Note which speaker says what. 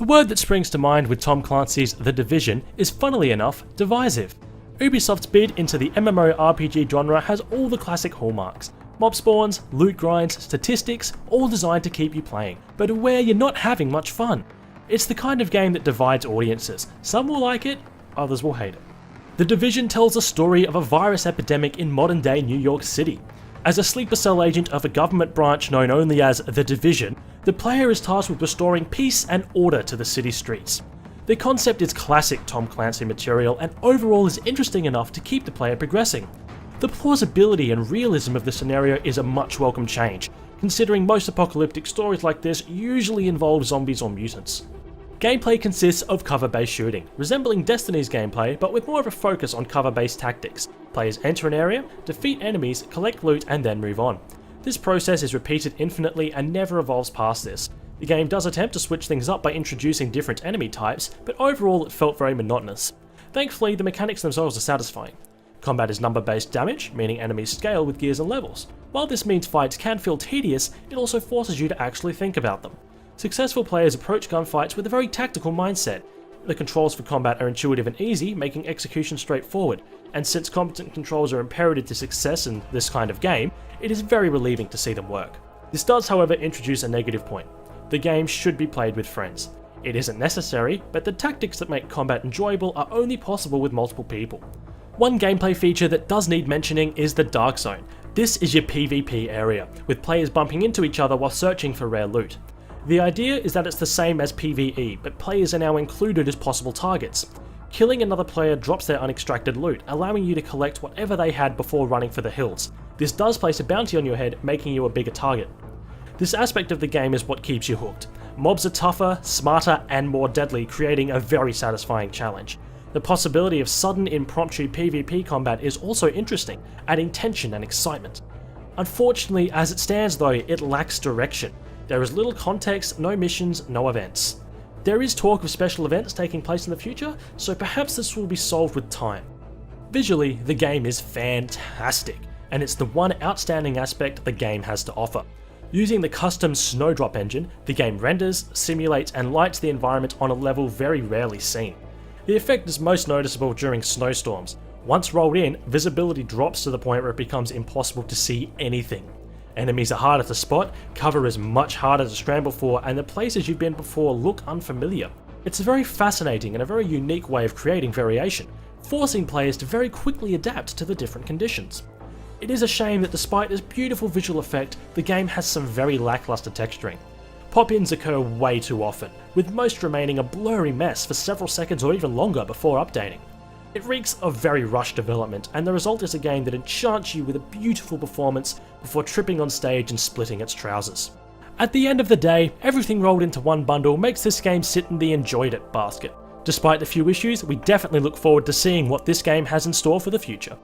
Speaker 1: The word that springs to mind with Tom Clancy's The Division is, funnily enough, divisive. Ubisoft's bid into the MMORPG genre has all the classic hallmarks. Mob spawns, loot grinds, statistics, all designed to keep you playing, but where you're not having much fun. It's the kind of game that divides audiences. Some will like it, others will hate it. The Division tells a story of a virus epidemic in modern-day New York City. As a sleeper cell agent of a government branch known only as The Division, the player is tasked with restoring peace and order to the city streets. The concept is classic Tom Clancy material and overall is interesting enough to keep the player progressing. The plausibility and realism of the scenario is a much welcome change, considering most apocalyptic stories like this usually involve zombies or mutants. Gameplay consists of cover-based shooting, resembling Destiny's gameplay but with more of a focus on cover-based tactics. Players enter an area, defeat enemies, collect loot and then move on. This process is repeated infinitely and never evolves past this. The game does attempt to switch things up by introducing different enemy types, but overall it felt very monotonous. Thankfully, the mechanics themselves are satisfying. Combat is number-based damage, meaning enemies scale with gears and levels. While this means fights can feel tedious, it also forces you to actually think about them. Successful players approach gunfights with a very tactical mindset. The controls for combat are intuitive and easy, making execution straightforward, and since competent controls are imperative to success in this kind of game, it is very relieving to see them work. This does, however, introduce a negative point. The game should be played with friends. It isn't necessary, but the tactics that make combat enjoyable are only possible with multiple people. One gameplay feature that does need mentioning is the Dark Zone. This is your PvP area, with players bumping into each other while searching for rare loot. The idea is that it's the same as PvE, but players are now included as possible targets. Killing another player drops their unextracted loot, allowing you to collect whatever they had before running for the hills. This does place a bounty on your head, making you a bigger target. This aspect of the game is what keeps you hooked. Mobs are tougher, smarter, and more deadly, creating a very satisfying challenge. The possibility of sudden, impromptu PvP combat is also interesting, adding tension and excitement. Unfortunately, as it stands though, it lacks direction. There is little context, no missions, no events. There is talk of special events taking place in the future, so perhaps this will be solved with time. Visually, the game is fantastic, and it's the one outstanding aspect the game has to offer. Using the custom Snowdrop engine, the game renders, simulates, and lights the environment on a level very rarely seen. The effect is most noticeable during snowstorms. Once rolled in, visibility drops to the point where it becomes impossible to see anything. Enemies are harder to spot, cover is much harder to scramble for, and the places you've been before look unfamiliar. It's a very fascinating and a very unique way of creating variation, forcing players to very quickly adapt to the different conditions. It is a shame that despite this beautiful visual effect, the game has some very lackluster texturing. Pop-ins occur way too often, with most remaining a blurry mess for several seconds or even longer before updating. It reeks of very rushed development, and the result is a game that enchants you with a beautiful performance before tripping on stage and splitting its trousers. At the end of the day, everything rolled into one bundle makes this game sit in the enjoyed it basket. Despite the few issues, we definitely look forward to seeing what this game has in store for the future.